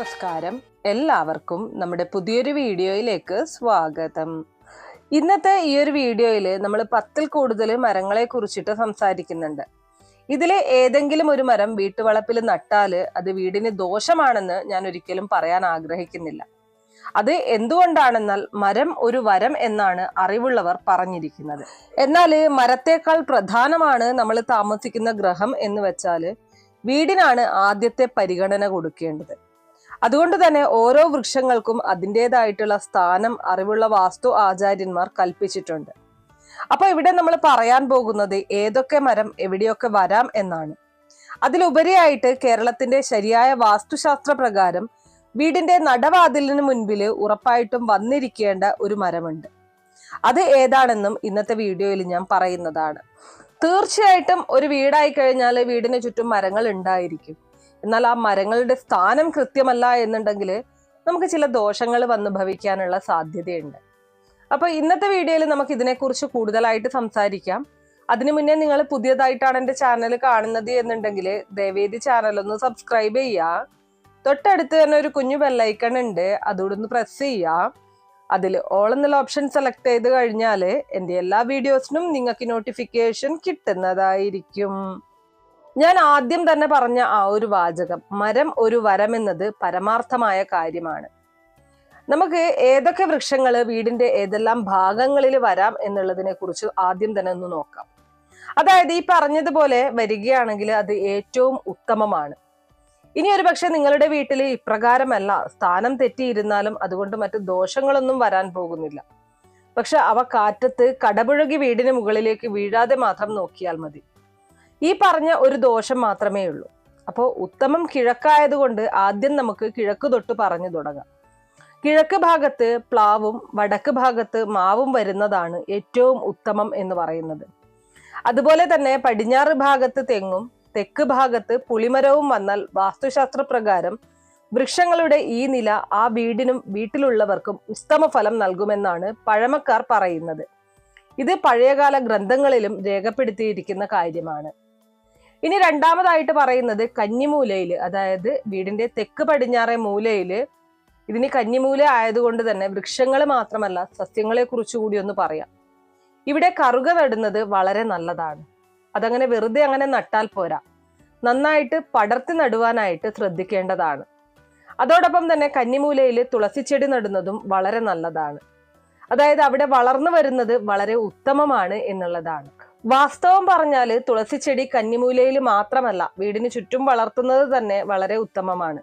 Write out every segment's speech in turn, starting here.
നമസ്കാരം, എല്ലാവർക്കും നമ്മുടെ പുതിയൊരു വീഡിയോയിലേക്ക് സ്വാഗതം. ഇന്നത്തെ ഈ ഒരു വീഡിയോയിൽ നമ്മൾ 10ൽ കൂടുതൽ മരങ്ങളെ കുറിച്ചിട്ട് സംസാരിക്കുന്നുണ്ട്. ഇതിലെ ഏതെങ്കിലും ഒരു മരം വീട്ടുവളപ്പിൽ നട്ടാല് അത് വീടിന് ദോഷമാണെന്ന് ഞാൻ ഒരിക്കലും പറയാൻ ആഗ്രഹിക്കുന്നില്ല. അത് എന്തുകൊണ്ടാണെന്നാൽ മരം ഒരു വരം എന്നാണ് അറിവുള്ളവർ പറഞ്ഞിരിക്കുന്നത്. എന്നാൽ മരത്തേക്കാൾ പ്രധാനമാണ് നമ്മൾ താമസിക്കുന്ന ഗ്രഹം എന്ന് വെച്ചാല് വീടിനാണ് ആദ്യത്തെ പരിഗണന കൊടുക്കേണ്ടത്. അതുകൊണ്ട് തന്നെ ഓരോ വൃക്ഷങ്ങൾക്കും അതിൻ്റെതായിട്ടുള്ള സ്ഥാനം അറിവുള്ള വാസ്തു ആചാര്യന്മാർ കൽപ്പിച്ചിട്ടുണ്ട്. അപ്പൊ ഇവിടെ നമ്മൾ പറയാൻ പോകുന്നത് ഏതൊക്കെ മരം എവിടെയൊക്കെ വരാം എന്നാണ്. അതിലുപരിയായിട്ട് കേരളത്തിന്റെ ശരിയായ വാസ്തുശാസ്ത്ര പ്രകാരം വീടിന്റെ നടവാതിലിന് മുൻപിൽ ഉറപ്പായിട്ടും വന്നിരിക്കേണ്ട ഒരു മരമുണ്ട്. അത് ഏതാണെന്നും ഇന്നത്തെ വീഡിയോയിൽ ഞാൻ പറയുന്നതാണ്. തീർച്ചയായിട്ടും ഒരു വീടായി കഴിഞ്ഞാൽ വീടിന് ചുറ്റും മരങ്ങൾ ഉണ്ടായിരിക്കും. എന്നാൽ ആ മരങ്ങളുടെ സ്ഥാനം കൃത്യമല്ല എന്നുണ്ടെങ്കിൽ നമുക്ക് ചില ദോഷങ്ങൾ വന്നു ഭവിക്കാനുള്ള സാധ്യതയുണ്ട്. അപ്പൊ ഇന്നത്തെ വീഡിയോയിൽ നമുക്ക് ഇതിനെക്കുറിച്ച് കൂടുതലായിട്ട് സംസാരിക്കാം. അതിനു മുന്നേ നിങ്ങൾ പുതിയതായിട്ടാണ് എൻ്റെ ചാനൽ കാണുന്നത് എന്നുണ്ടെങ്കിൽ ദയവേദി ചാനൽ ഒന്ന് സബ്സ്ക്രൈബ് ചെയ്യുക. തൊട്ടടുത്ത് തന്നെ ഒരു കുഞ്ഞു ബെല്ലൈക്കൺ ഉണ്ട്, അതുകൂടെ ഒന്ന് പ്രസ് ചെയ്യുക. അതിൽ ഓൾ എന്നുള്ള ഓപ്ഷൻ സെലക്ട് ചെയ്ത് കഴിഞ്ഞാൽ എൻ്റെ എല്ലാ വീഡിയോസിനും നിങ്ങൾക്ക് നോട്ടിഫിക്കേഷൻ കിട്ടുന്നതായിരിക്കും. ഞാൻ ആദ്യം തന്നെ പറഞ്ഞ ആ ഒരു വാചകം, മരം ഒരു വരം എന്നത് പരമാർത്ഥമായ കാര്യമാണ്. നമുക്ക് ഏതൊക്കെ വൃക്ഷങ്ങൾ വീടിന്റെ ഏതെല്ലാം ഭാഗങ്ങളിൽ വരാം എന്നുള്ളതിനെ കുറിച്ച് ആദ്യം തന്നെ ഒന്ന് നോക്കാം. അതായത് ഈ പറഞ്ഞതുപോലെ വരികയാണെങ്കിൽ അത് ഏറ്റവും ഉത്തമമാണ്. ഇനി ഒരു പക്ഷെ നിങ്ങളുടെ വീട്ടിൽ ഇപ്രകാരമല്ല, സ്ഥാനം തെറ്റിയിരുന്നാലും അതുകൊണ്ട് മറ്റു ദോഷങ്ങളൊന്നും വരാൻ പോകുന്നില്ല. പക്ഷെ അവ കാറ്റത്ത് കടപുഴകി വീടിന് മുകളിലേക്ക് വീഴാതെ മാത്രം നോക്കിയാൽ മതി. ഈ പറഞ്ഞ ഒരു ദോഷം മാത്രമേ ഉള്ളൂ. അപ്പോൾ ഉത്തമം കിഴക്കായതുകൊണ്ട് ആദ്യം നമുക്ക് കിഴക്ക് തൊട്ട് പറഞ്ഞു തുടങ്ങാം. കിഴക്ക് ഭാഗത്ത് പ്ലാവും വടക്ക് ഭാഗത്ത് മാവും വരുന്നതാണ് ഏറ്റവും ഉത്തമം എന്ന് പറയുന്നത്. അതുപോലെ തന്നെ പടിഞ്ഞാറ് ഭാഗത്ത് തെങ്ങും തെക്ക് ഭാഗത്ത് പുളിമരവും വന്നാൽ വാസ്തുശാസ്ത്ര പ്രകാരം വൃക്ഷങ്ങളുടെ ഈ നില ആ വീടിനും വീട്ടിലുള്ളവർക്കും ഉത്തമ ഫലം നൽകുമെന്നാണ് പഴമക്കാർ പറയുന്നത്. ഇത് പഴയകാല ഗ്രന്ഥങ്ങളിലും രേഖപ്പെടുത്തിയിരിക്കുന്ന കാര്യമാണ്. ഇനി രണ്ടാമതായിട്ട് പറയുന്നത് കന്നിമൂലയില്, അതായത് വീടിന്റെ തെക്ക് പടിഞ്ഞാറേ മൂലയില്. ഇതിന് കന്നിമൂല ആയതുകൊണ്ട് തന്നെ വൃക്ഷങ്ങൾ മാത്രമല്ല സസ്യങ്ങളെ കുറിച്ച് കൂടി ഒന്ന് പറയാം. ഇവിടെ കറുക നടുന്നത് വളരെ നല്ലതാണ്. അതങ്ങനെ വെറുതെ അങ്ങനെ നട്ടാൽ പോരാ, നന്നായിട്ട് പടർത്തി നടുവാനായിട്ട് ശ്രദ്ധിക്കേണ്ടതാണ്. അതോടൊപ്പം തന്നെ കന്നിമൂലയിൽ തുളസിച്ചെടി നടുന്നതും വളരെ നല്ലതാണ്. അതായത് അവിടെ വളർന്നു വരുന്നത് വളരെ ഉത്തമമാണ് എന്നുള്ളതാണ്. വാസ്തവം പറഞ്ഞാല് തുളസിച്ചെടി കന്നിമൂലയിൽ മാത്രമല്ല വീടിന് ചുറ്റും വളർത്തുന്നത് തന്നെ വളരെ ഉത്തമമാണ്.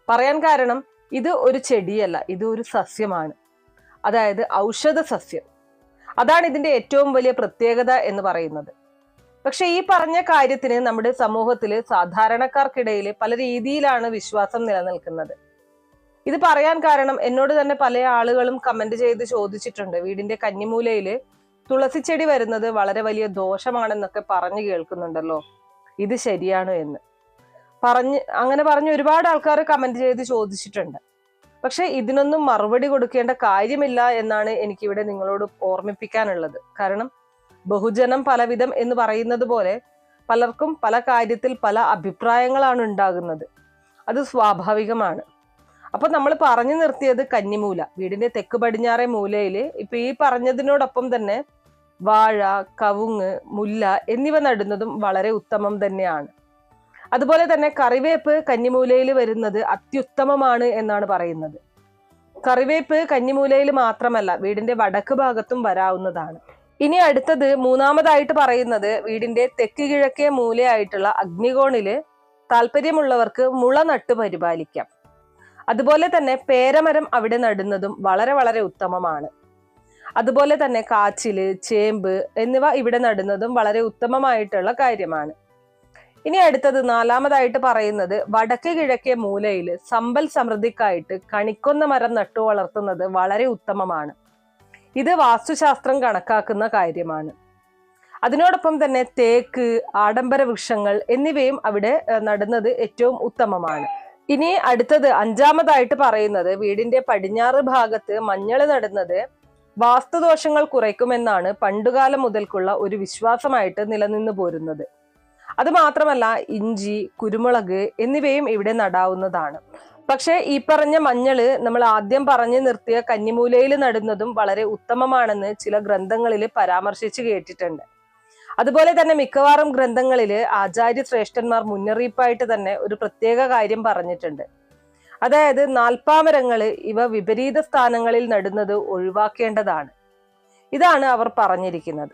പറയാൻ കാരണം ഇത് ഒരു ചെടിയല്ല, ഇത് ഒരു സസ്യമാണ്. അതായത് ഔഷധ സസ്യം. അതാണ് ഇതിന്റെ ഏറ്റവും വലിയ പ്രത്യേകത എന്ന് പറയുന്നത്. പക്ഷെ ഈ പറഞ്ഞ കാര്യത്തിന് നമ്മുടെ സമൂഹത്തിൽ സാധാരണക്കാർക്കിടയിൽ പല രീതിയിലാണ് വിശ്വാസം നിലനിൽക്കുന്നത്. ഇത് പറയാൻ കാരണം എന്നോട് തന്നെ പല ആളുകളും കമന്റ് ചെയ്ത് ചോദിച്ചിട്ടുണ്ട്, വീടിന്റെ കന്നിമൂലയില് തുളസിച്ചെടി വരുന്നത് വളരെ വലിയ ദോഷമാണെന്നൊക്കെ പറഞ്ഞു കേൾക്കുന്നുണ്ടല്ലോ, ഇത് ശരിയാണോ എന്ന് അങ്ങനെ പറഞ്ഞ് ഒരുപാട് ആൾക്കാർ കമന്റ് ചെയ്ത് ചോദിച്ചിട്ടുണ്ട്. പക്ഷെ ഇതിനൊന്നും മറുപടി കൊടുക്കേണ്ട കാര്യമില്ല എന്നാണ് എനിക്കിവിടെ നിങ്ങളോട് ഓർമ്മിപ്പിക്കാനുള്ളത്. കാരണം ബഹുജനം പലവിധം എന്ന് പറയുന്നത് പോലെ പലർക്കും പല കാര്യത്തിൽ പല അഭിപ്രായങ്ങളാണ് ഉണ്ടാകുന്നത്. അത് സ്വാഭാവികമാണ്. അപ്പൊ നമ്മൾ പറഞ്ഞു നിർത്തിയത് കന്നിമൂല, വീടിന്റെ തെക്ക് പടിഞ്ഞാറേ മൂലയില് ഇപ്പൊ ഈ പറഞ്ഞതിനോടൊപ്പം തന്നെ വാഴ, കവുങ്ങ്, മുല്ല എന്നിവ നടുന്നതും വളരെ ഉത്തമം തന്നെയാണ്. അതുപോലെ തന്നെ കറിവേപ്പ് കന്നിമൂലയിൽ വരുന്നത് അത്യുത്തമമാണ് എന്നാണ് പറയുന്നത്. കറിവേപ്പ് കന്നിമൂലയിൽ മാത്രമല്ല വീടിന്റെ വടക്ക് ഭാഗത്തും വരാവുന്നതാണ്. ഇനി അടുത്തത് മൂന്നാമതായിട്ട് പറയുന്നത് വീടിന്റെ തെക്ക് കിഴക്കേ മൂലയായിട്ടുള്ള അഗ്നികോണില് താല്പര്യമുള്ളവർക്ക് മുള നട്ട് പരിപാലിക്കാം. അതുപോലെ തന്നെ പേരമരം അവിടെ നടുന്നതും വളരെ വളരെ ഉത്തമമാണ്. അതുപോലെ തന്നെ കാച്ചില്, ചേമ്പ് എന്നിവ ഇവിടെ നടുന്നതും വളരെ ഉത്തമമായിട്ടുള്ള കാര്യമാണ്. ഇനി അടുത്തത് നാലാമതായിട്ട് പറയുന്നത് വടക്ക് കിഴക്കേ മൂലയില് സമ്പൽ സമൃദ്ധിക്കായിട്ട് കണിക്കൊന്ന മരം നട്ടു വളർത്തുന്നത് വളരെ ഉത്തമമാണ്. ഇത് വാസ്തുശാസ്ത്രം കണക്കാക്കുന്ന കാര്യമാണ്. അതിനോടൊപ്പം തന്നെ തേക്ക്, ആഡംബര വൃക്ഷങ്ങൾ എന്നിവയും അവിടെ നടുന്നത് ഏറ്റവും ഉത്തമമാണ്. ഇനി അടുത്തത് അഞ്ചാമതായിട്ട് പറയുന്നത് വീടിന്റെ പടിഞ്ഞാറ് ഭാഗത്ത് മഞ്ഞൾ നടുന്നത് വാസ്തുദോഷങ്ങൾ കുറയ്ക്കുമെന്നാണ് പണ്ടുകാലം മുതൽക്കുള്ള ഒരു വിശ്വാസമായിട്ട് നിലനിന്നു പോരുന്നത്. അത് മാത്രമല്ല ഇഞ്ചി, കുരുമുളക് എന്നിവയും ഇവിടെ നടാവുന്നതാണ്. പക്ഷെ ഈ പറഞ്ഞ മഞ്ഞള് നമ്മൾ ആദ്യം പറഞ്ഞു നിർത്തിയ കന്നിമൂലയിൽ നടുന്നതും വളരെ ഉത്തമമാണെന്ന് ചില ഗ്രന്ഥങ്ങളിൽ പരാമർശിച്ച് കേട്ടിട്ടുണ്ട്. അതുപോലെ തന്നെ മിക്കവാറും ഗ്രന്ഥങ്ങളിൽ ആചാര്യ ശ്രേഷ്ഠന്മാർ മുന്നറിയിപ്പായിട്ട് തന്നെ ഒരു പ്രത്യേക കാര്യം പറഞ്ഞിട്ടുണ്ട്. അതായത് നാൽപ്പാമരങ്ങള് ഇവ വിപരീത സ്ഥാനങ്ങളിൽ നടുന്നത് ഒഴിവാക്കേണ്ടതാണ്. ഇതാണ് അവർ പറഞ്ഞിരിക്കുന്നത്.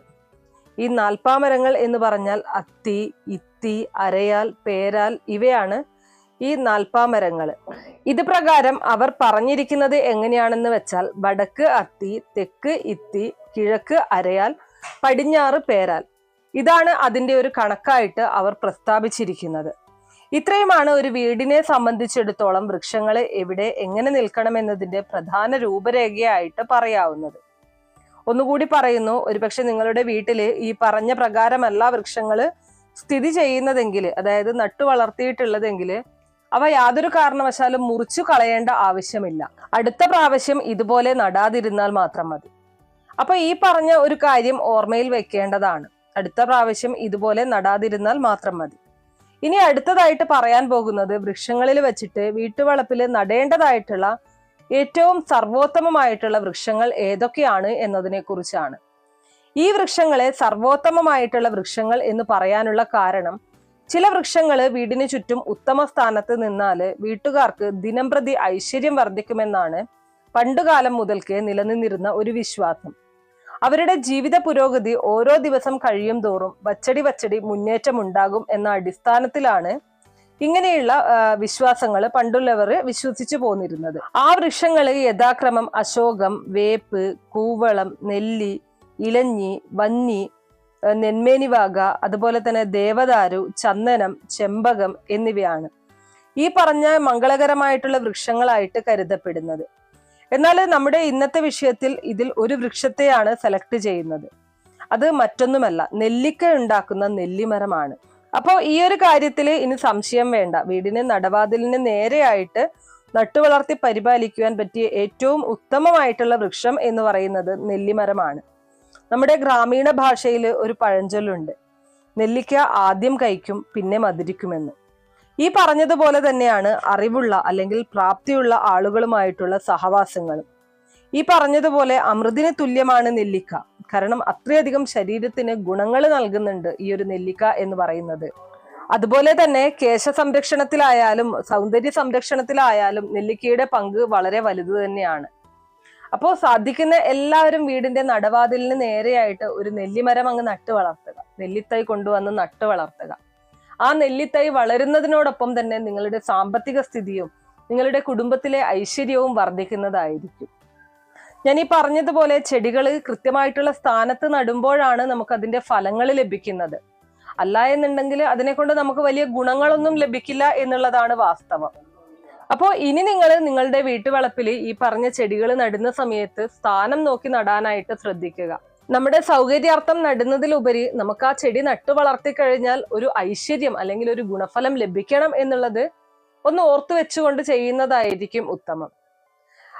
ഈ നാൽപ്പാമരങ്ങൾ എന്ന് പറഞ്ഞാൽ അത്തി, ഇത്തി, അരയാൽ, പേരാൽ ഇവയാണ് ഈ നാൽപ്പാമരങ്ങൾ. ഇത് പ്രകാരം അവർ പറഞ്ഞിരിക്കുന്നത് എങ്ങനെയാണെന്ന് വെച്ചാൽ വടക്ക് അത്തി, തെക്ക് ഇത്തി, കിഴക്ക് അരയാൽ, പടിഞ്ഞാറ് പേരാൽ. ഇതാണ് അതിന്റെ ഒരു കണക്കായിട്ട് അവർ പ്രസ്താവിച്ചിരിക്കുന്നത്. ഇത്രയുമാണ് ഒരു വീടിനെ സംബന്ധിച്ചിടത്തോളം വൃക്ഷങ്ങൾ എവിടെ എങ്ങനെ നിൽക്കണം എന്നതിന്റെ പ്രധാന രൂപരേഖയായിട്ട് പറയാവുന്നത്. ഒന്നുകൂടി പറയുന്നു, ഒരുപക്ഷെ നിങ്ങളുടെ വീട്ടില് ഈ പറഞ്ഞ പ്രകാരമല്ല വൃക്ഷങ്ങൾ സ്ഥിതി ചെയ്യുന്നതെങ്കിൽ, അതായത് നട്ടു വളർത്തിയിട്ടുള്ളതെങ്കിൽ അവ യാതൊരു കാരണവശാലും മുറിച്ചു കളയേണ്ട ആവശ്യമില്ല. അടുത്ത പ്രാവശ്യം ഇതുപോലെ നടാതിരുന്നാൽ മാത്രം മതി. അപ്പൊ ഈ പറഞ്ഞ ഒരു കാര്യം ഓർമ്മയിൽ വെക്കേണ്ടതാണ്. അടുത്ത പ്രാവശ്യം ഇതുപോലെ നടാതിരുന്നാൽ മാത്രം മതി. ഇനി അടുത്തതായിട്ട് പറയാൻ പോകുന്നത് വൃക്ഷങ്ങളിൽ വെച്ചിട്ട് വീട്ടുവളപ്പിൽ നടേണ്ടതായിട്ടുള്ള ഏറ്റവും സർവോത്തമമായിട്ടുള്ള വൃക്ഷങ്ങൾ ഏതൊക്കെയാണ് എന്നതിനെ കുറിച്ചാണ്. ഈ വൃക്ഷങ്ങളെ സർവോത്തമമായിട്ടുള്ള വൃക്ഷങ്ങൾ എന്ന് പറയാനുള്ള കാരണം, ചില വൃക്ഷങ്ങൾ വീടിന് ചുറ്റും ഉത്തമ സ്ഥാനത്ത് നിന്നാല് വീട്ടുകാർക്ക് ദിനംപ്രതി ഐശ്വര്യം വർദ്ധിക്കുമെന്നാണ് പണ്ടുകാലം മുതൽക്കേ നിലനിന്നിരുന്ന ഒരു വിശ്വാസം. അവരുടെ ജീവിത പുരോഗതി ഓരോ ദിവസം കഴിയും തോറും വച്ചടി മുന്നേറ്റം ഉണ്ടാകും എന്ന അടിസ്ഥാനത്തിലാണ് ഇങ്ങനെയുള്ള വിശ്വാസങ്ങൾ പണ്ടുള്ളവർ വിശ്വസിച്ചു പോന്നിരുന്നത്. ആ വൃക്ഷങ്ങൾ യഥാക്രമം അശോകം, വേപ്പ്, കൂവളം, നെല്ലി, ഇലഞ്ഞി, വന്നി, നെന്മേനിവാക, അതുപോലെ തന്നെ ദേവദാരു, ചന്ദനം, ചെമ്പകം എന്നിവയാണ് ഈ പറഞ്ഞ മംഗളകരമായിട്ടുള്ള വൃക്ഷങ്ങളായിട്ട് കരുതപ്പെടുന്നത്. എന്നാൽ നമ്മുടെ ഇന്നത്തെ വിഷയത്തിൽ ഇതിൽ ഒരു വൃക്ഷത്തെയാണ് സെലക്ട് ചെയ്യുന്നത്. അത് മറ്റൊന്നുമല്ല, നെല്ലിക്ക ഉണ്ടാക്കുന്ന നെല്ലിമരമാണ്. അപ്പോൾ ഈ ഒരു കാര്യത്തിൽ ഇനി സംശയം വേണ്ട. വീടിന് നടവാതിലിന് നേരെയായിട്ട് നട്ടുവളർത്തി പരിപാലിക്കുവാൻ പറ്റിയ ഏറ്റവും ഉത്തമമായിട്ടുള്ള വൃക്ഷം എന്ന് പറയുന്നത് നെല്ലിമരമാണ്. നമ്മുടെ ഗ്രാമീണ ഭാഷയിൽ ഒരു പഴഞ്ചൊല്ലുണ്ട്, നെല്ലിക്ക ആദ്യം കഴിക്കും പിന്നെ മധുരിക്കുമെന്ന്. ഈ പറഞ്ഞതുപോലെ തന്നെയാണ് അറിവുള്ള അല്ലെങ്കിൽ പ്രാപ്തിയുള്ള ആളുകളുമായിട്ടുള്ള സഹവാസങ്ങളും. ഈ പറഞ്ഞതുപോലെ അമൃതിന് തുല്യമാണ് നെല്ലിക്ക. കാരണം അത്രയധികം ശരീരത്തിന് ഗുണങ്ങൾ നൽകുന്നുണ്ട് ഈ ഒരു നെല്ലിക്ക എന്ന് പറയുന്നത്. അതുപോലെ തന്നെ കേശ സംരക്ഷണത്തിലായാലും സൗന്ദര്യ സംരക്ഷണത്തിലായാലും നെല്ലിക്കയുടെ പങ്ക് വളരെ വലുത് തന്നെയാണ്. അപ്പോൾ സാധിക്കുന്ന എല്ലാവരും വീടിന്റെ നടവാതിലിന് നേരെയായിട്ട് ഒരു നെല്ലിമരം അങ്ങ് നട്ടു വളർത്തുക, നെല്ലിത്തൈ കൊണ്ടുവന്ന് നട്ടു വളർത്തുക. ആ നെല്ലിത്തൈ വളരുന്നതിനോടൊപ്പം തന്നെ നിങ്ങളുടെ സാമ്പത്തിക സ്ഥിതിയും നിങ്ങളുടെ കുടുംബത്തിലെ ഐശ്വര്യവും വർദ്ധിക്കുന്നതായിരിക്കും. ഞാൻ ഈ പറഞ്ഞതുപോലെ ചെടികൾ കൃത്യമായിട്ടുള്ള സ്ഥാനത്ത് നടുമ്പോഴാണ് നമുക്ക് അതിന്റെ ഫലങ്ങൾ ലഭിക്കുന്നത്. അല്ല എന്നുണ്ടെങ്കിൽ അതിനെ കൊണ്ട് നമുക്ക് വലിയ ഗുണങ്ങളൊന്നും ലഭിക്കില്ല എന്നുള്ളതാണ് വാസ്തവം. അപ്പോൾ ഇനി നിങ്ങൾ നിങ്ങളുടെ വീട്ടുവളപ്പിൽ ഈ പറഞ്ഞ ചെടികൾ നടുന്ന സമയത്ത് സ്ഥാനം നോക്കി നടാനായിട്ട് ശ്രദ്ധിക്കുക. നമ്മുടെ സൗകര്യാർത്ഥം നടുന്നതിലുപരി നമുക്ക് ആ ചെടി നട്ടു വളർത്തി കഴിഞ്ഞാൽ ഒരു ഐശ്വര്യം അല്ലെങ്കിൽ ഒരു ഗുണഫലം ലഭിക്കണം എന്നുള്ളത് ഒന്ന് ഓർത്തു വെച്ചുകൊണ്ട് ചെയ്യുന്നതായിരിക്കും ഉത്തമം.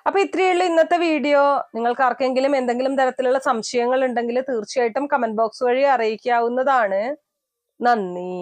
അപ്പൊ ഇത്രയുള്ള ഇന്നത്തെ വീഡിയോ. നിങ്ങൾക്ക് ആർക്കെങ്കിലും എന്തെങ്കിലും തരത്തിലുള്ള സംശയങ്ങൾ ഉണ്ടെങ്കിൽ തീർച്ചയായിട്ടും കമന്റ് ബോക്സ് വഴി അറിയിക്കാവുന്നതാണ്. നന്ദി.